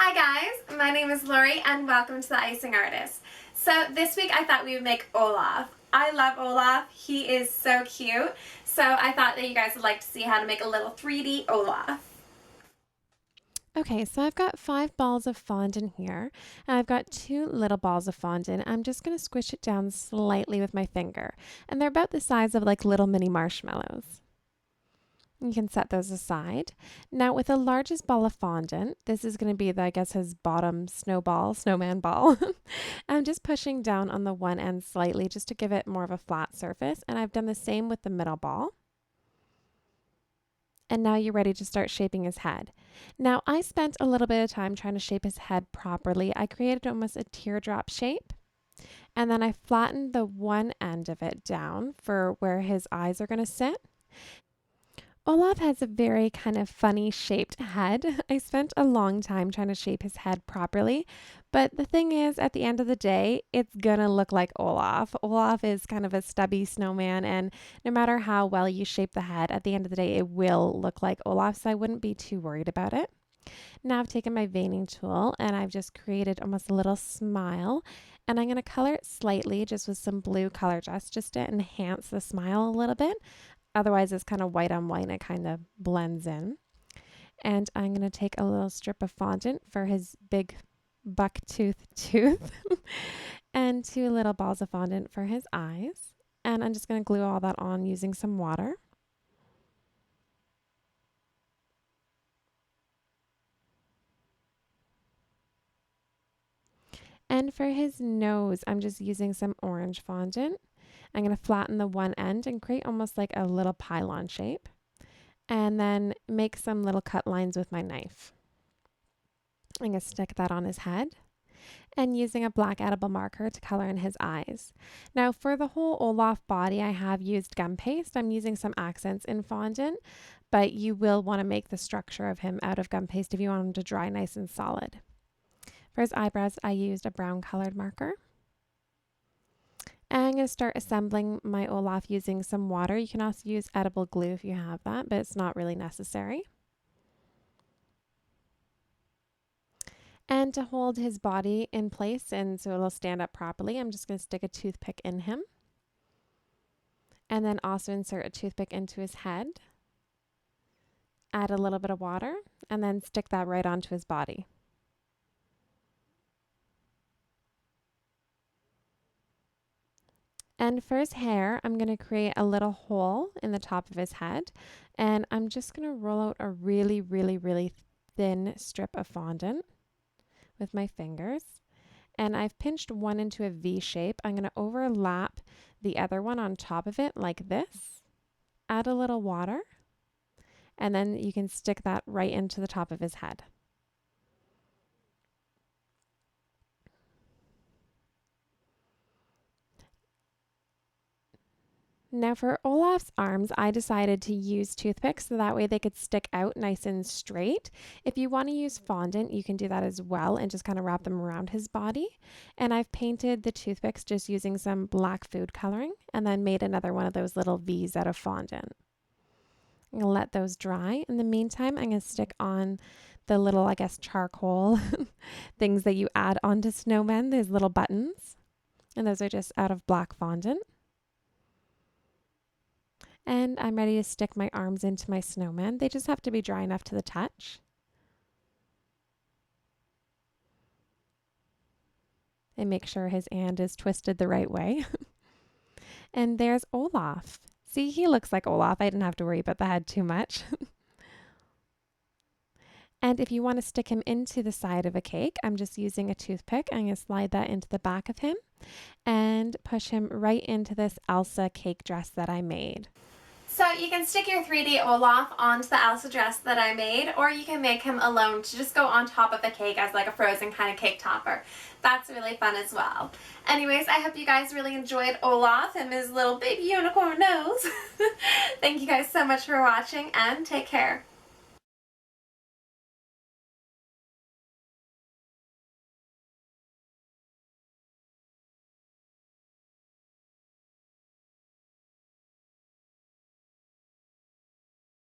Hi guys, my name is Lori and welcome to the Icing Artist. So this week I thought we would make Olaf. I love Olaf, he is so cute, so I thought that you guys would like to see how to make a little 3D Olaf. Okay, so I've got 5 balls of fondant here, and I've got 2 little balls of fondant. I'm just going to squish it down slightly with my finger, and they're about the size of like little mini marshmallows. You can set those aside. Now with the largest ball of fondant, this is going to be, I guess, his bottom snowman ball. I'm just pushing down on the one end slightly just to give it more of a flat surface, and I've done the same with the middle ball. And now you're ready to start shaping his head. Now, I spent a little bit of time trying to shape his head properly. I created almost a teardrop shape, and then I flattened the one end of it down for where his eyes are going to sit. Olaf has a very kind of funny shaped head. I spent a long time trying to shape his head properly, but the thing is, at the end of the day, it's gonna look like Olaf. Olaf is kind of a stubby snowman, and no matter how well you shape the head, at the end of the day, it will look like Olaf, so I wouldn't be too worried about it. Now I've taken my veining tool and I've just created almost a little smile, and I'm going to color it slightly just with some blue color just to enhance the smile a little bit. Otherwise, it's kind of white on white and it kind of blends in. And I'm going to take a little strip of fondant for his big buck-tooth tooth and 2 little balls of fondant for his eyes. And I'm just going to glue all that on using some water. And for his nose, I'm just using some orange fondant. I'm going to flatten the one end and create almost like a little pylon shape, and then make some little cut lines with my knife. I'm going to stick that on his head and using a black edible marker to color in his eyes. Now for the whole Olaf body, I have used gum paste. I'm using some accents in fondant, but you will want to make the structure of him out of gum paste if you want him to dry nice and solid. For his eyebrows, I used a brown colored marker. And I'm going to start assembling my Olaf using some water. You can also use edible glue if you have that, but it's not really necessary. And to hold his body in place and so it'll stand up properly, I'm just going to stick a toothpick in him. And then also insert a toothpick into his head. Add a little bit of water and then stick that right onto his body. And for his hair, I'm going to create a little hole in the top of his head. And I'm just going to roll out a really, really, really thin strip of fondant with my fingers. And I've pinched one into a V shape. I'm going to overlap the other one on top of it like this. Add a little water. And then you can stick that right into the top of his head. Now for Olaf's arms, I decided to use toothpicks so that way they could stick out nice and straight. If you want to use fondant, you can do that as well and just kind of wrap them around his body. And I've painted the toothpicks just using some black food coloring and then made another one of those little V's out of fondant. I'm going to let those dry. In the meantime, I'm going to stick on the little, I guess, charcoal things that you add onto snowmen, these little buttons. And those are just out of black fondant. And I'm ready to stick my arms into my snowman. They just have to be dry enough to the touch. And make sure his hand is twisted the right way. And there's Olaf. See, he looks like Olaf. I didn't have to worry about the head too much. And if you want to stick him into the side of a cake, I'm just using a toothpick. I'm going to slide that into the back of him and push him right into this Elsa cake dress that I made. So you can stick your 3D Olaf onto the Elsa dress that I made, or you can make him alone to just go on top of the cake as like a frozen kind of cake topper. That's really fun as well. Anyways, I hope you guys really enjoyed Olaf and his little baby unicorn nose. Thank you guys so much for watching and take care.